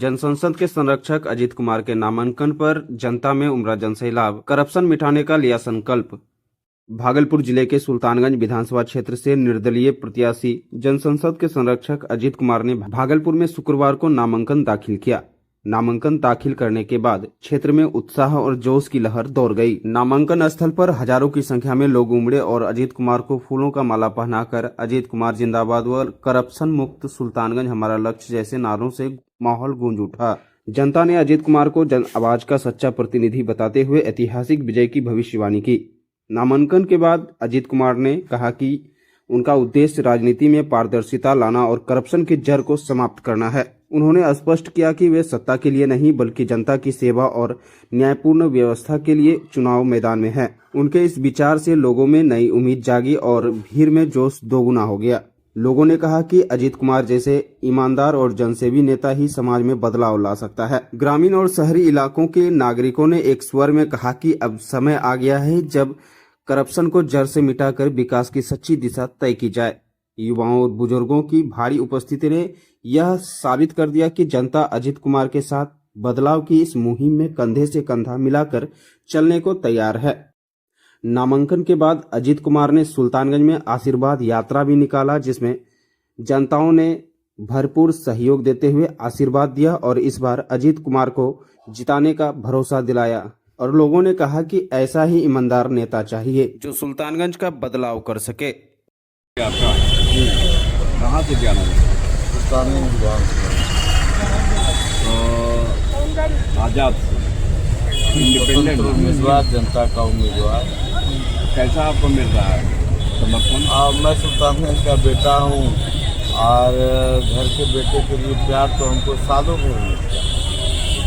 जनसंसद के संरक्षक अजीत कुमार के नामांकन पर जनता में उमड़ा जनसैलाब, करप्शन मिटाने का लिया संकल्प। भागलपुर जिले के सुल्तानगंज विधानसभा क्षेत्र से निर्दलीय प्रत्याशी जनसंसद के संरक्षक अजीत कुमार ने भागलपुर में शुक्रवार को नामांकन दाखिल किया। नामांकन दाखिल करने के बाद क्षेत्र में उत्साह और जोश की लहर दौड़ गई। नामांकन स्थल पर हजारों की संख्या में लोग उमड़े और अजीत कुमार को फूलों का माला पहनाकर अजीत कुमार जिंदाबाद व करप्शन मुक्त सुल्तानगंज हमारा लक्ष्य जैसे नारों से माहौल गूंज उठा। जनता ने अजीत कुमार को जन आवाज का सच्चा प्रतिनिधि बताते हुए ऐतिहासिक विजय की भविष्यवाणी की। नामांकन के बाद अजीत कुमार ने कहा कि उनका उद्देश्य राजनीति में पारदर्शिता लाना और करप्शन की जड़ को समाप्त करना है। उन्होंने स्पष्ट किया कि वे सत्ता के लिए नहीं बल्कि जनता की सेवा और न्यायपूर्ण व्यवस्था के लिए चुनाव मैदान में हैं। उनके इस विचार से लोगों में नई उम्मीद जागी और भीड़ में जोश दोगुना हो गया। लोगों ने कहा कि अजीत कुमार जैसे ईमानदार और जनसेवी नेता ही समाज में बदलाव ला सकता है। ग्रामीण और शहरी इलाकों के नागरिकों ने एक स्वर में कहा कि अब समय आ गया है जब करप्शन को जड़ से मिटाकर विकास की सच्ची दिशा तय की जाए। युवाओं और बुजुर्गों की भारी उपस्थिति ने यह साबित कर दिया कि जनता अजीत कुमार के साथ बदलाव की इस मुहिम में कंधे से कंधा मिलाकर चलने को तैयार है। नामांकन के बाद अजीत कुमार ने सुल्तानगंज में आशीर्वाद यात्रा भी निकाला, जिसमें जनताओं ने भरपूर सहयोग देते हुए आशीर्वाद दिया और इस बार अजीत कुमार को जिताने का भरोसा दिलाया। और लोगों ने कहा कि ऐसा ही ईमानदार नेता चाहिए जो सुल्तानगंज का बदलाव कर सके। आपका कहाँ से क्या नाम है? आजाद इंडिपेंडेंट उम्मीदवार, जनता का उम्मीदवार। कैसा आपको मिल रहा है समर्थन? मैं सुल्तानगंज का बेटा हूँ और घर के बेटे के लिए प्यार तो हमको सालों भर मिलता है,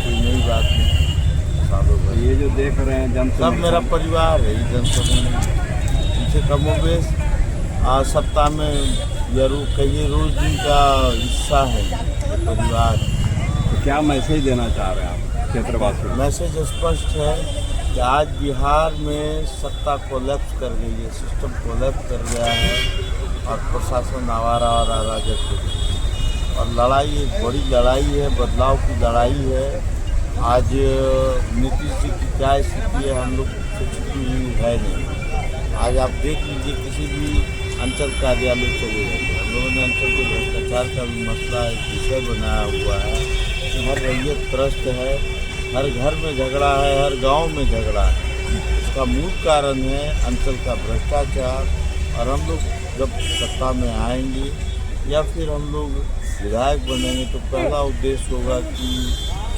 कोई नई बात नहीं। सालों भर ये जो देख रहे हैं जन सब मेरा परिवार है। जनसभा इनसे कमोबेश सप्ताह में जरूर कई रोज दिन का हिस्सा है परिवार। तो क्या मैसेज देना चाह रहे हैं आप क्षेत्रवासियों? मैसेज स्पष्ट है कि आज बिहार में सत्ता कोलैप्स कर गई है, सिस्टम कोलैप्स कर गया है और प्रशासन आवारा और अराजक हो गया और लड़ाई एक बड़ी लड़ाई है, बदलाव की लड़ाई है। आज नीतीश जी की क्या स्थिति है हम लोग से छुपी हुई है नहीं। आज आप देख लीजिए किसी भी अंचल कार्यालय चले जाइए, हम लोगों ने अंचल के भ्रष्टाचार का भी मसला एक विषय बनाया हुआ है कि हर रैयत त्रस्त है, हर घर में झगड़ा है, हर गांव में झगड़ा है। इसका मूल कारण है अंचल का भ्रष्टाचार। और हम लोग जब सत्ता में आएंगे या फिर हम लोग विधायक बनेंगे तो पहला उद्देश्य होगा कि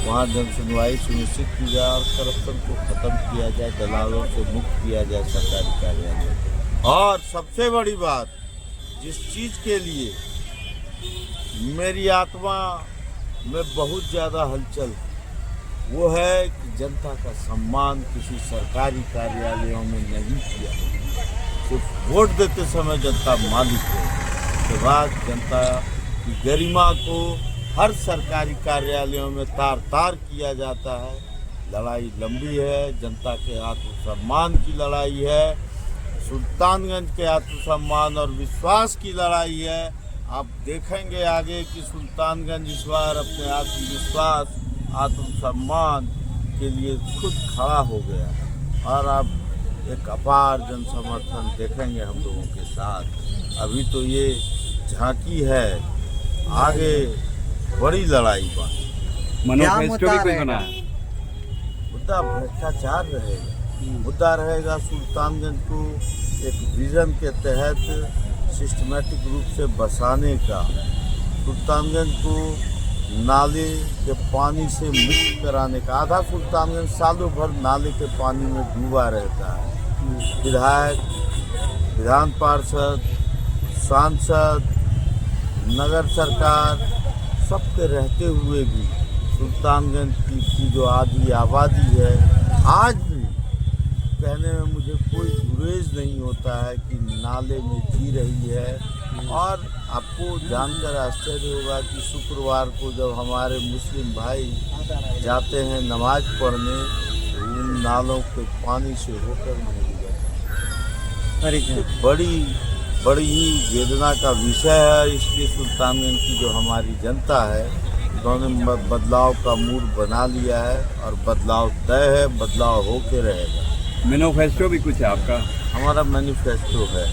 वहाँ जन सुनवाई सुनिश्चित की जाए और करप्शन को खत्म किया जाए, दलालों से मुक्त किया जाए सरकारी कार्यालय। और सबसे बड़ी बात, जिस चीज़ के लिए मेरी आत्मा में बहुत ज़्यादा हलचल वो है कि जनता का सम्मान किसी सरकारी कार्यालयों में नहीं किया। सिर्फ वोट देते समय जनता मालिक है, उसके बाद जनता की गरिमा को हर सरकारी कार्यालयों में तार तार किया जाता है। लड़ाई लंबी है, जनता के आत्मसम्मान की लड़ाई है, सुल्तानगंज के आत्मसम्मान और विश्वास की लड़ाई है। आप देखेंगे आगे कि सुल्तानगंज इस बार अपने आत्मविश्वास आत्मसम्मान के लिए खुद खड़ा हो गया है और आप एक अपार जन समर्थन देखेंगे हम लोगों के साथ। अभी तो ये झांकी है, आगे बड़ी लड़ाई बात। मैनिफेस्टो भी कोई बना है? मुद्दा भ्रष्टाचार रहेगा, मुद्दा रहेगा सुल्तानगंज को एक विजन के तहत सिस्टमेटिक रूप से बसाने का, सुल्तानगंज को नाले के पानी से मुक्त कराने का। आधा सुल्तानगंज सालों भर नाले के पानी में डूबा रहता है। विधायक, विधान पार्षद, सांसद, नगर सरकार सबके रहते हुए भी सुल्तानगंज की जो आधी आबादी है आज भी कहने में मुझे कोई गुरेज नहीं होता है कि नाले में जी रही है। और आपको जानकर आश्चर्य होगा कि शुक्रवार को जब हमारे मुस्लिम भाई जाते हैं नमाज पढ़ने तो उन नालों के पानी से होकर नहीं जाते। बड़ी ही वेदना का विषय है। इसलिए सुल्तानगंज की जो हमारी जनता है उन्होंने बदलाव का मूड बना लिया है और बदलाव तय है, बदलाव होके रहेगा। मैनिफेस्टो भी कुछ है आपका? हमारा मैनिफेस्टो है।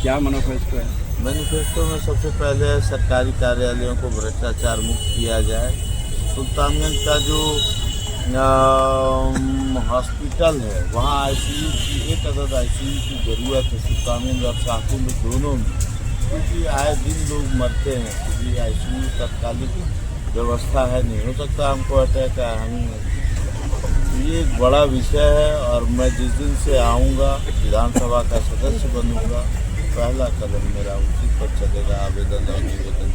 क्या मैनिफेस्टो है? मैनिफेस्टो में सबसे पहले सरकारी कार्यालयों को भ्रष्टाचार मुक्त किया जाए। सुल्तानगंज का जो हॉस्पिटल है वहाँ आईसीयू की एक अदद आईसीयू की ज़रूरत है सुल्तानगंज और शाहकुंड दोनों में, क्योंकि आए दिन लोग मरते हैं, क्योंकि आईसीयू तत्कालिक व्यवस्था है, नहीं हो सकता हमको अटैक है। हम ये एक बड़ा विषय है और मैं जिस दिन से आऊँगा विधानसभा का सदस्य बनूँगा, पहला कदम मेरा उसी पर चलेगा, आवेदन और निवेदन।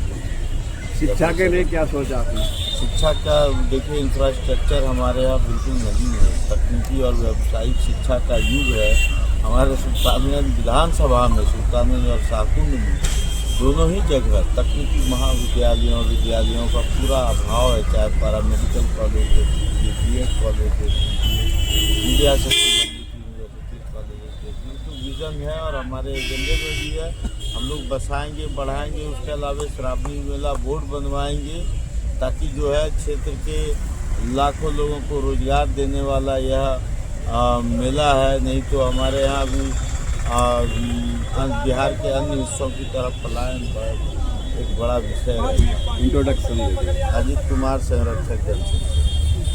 शिक्षा के लिए क्या सोचा आपने? शिक्षा का देखिए, इंफ्रास्ट्रक्चर हमारे यहाँ बिल्कुल नहीं है। तकनीकी और व्यावसायिक शिक्षा का युग है। हमारे सुल्तानगंज विधानसभा में, सुल्तानगंज और शाहकुंड में दोनों ही जगह तकनीकी महाविद्यालयों विद्यालयों का पूरा अभाव है, चाहे पैरामेडिकल कॉलेज हो, BEd कॉलेज हो, मीडिया से यूनिवर्सिटी कॉलेज हो, बिल्कुल विजन है और हमारे एजेंडे में भी है। हम लोग बसाएंगे, बढ़ाएंगे। उसके अलावा श्रावणी मेला बोर्ड बनवाएंगे ताकि जो है क्षेत्र के लाखों लोगों को रोजगार देने वाला यह मेला है। नहीं तो हमारे यहाँ भी बिहार के अन्य हिस्सों की तरफ पलायन एक बड़ा विषय है। इंट्रोडक्शन दीजिए। अजीत कुमार, संरक्षक जन संघ।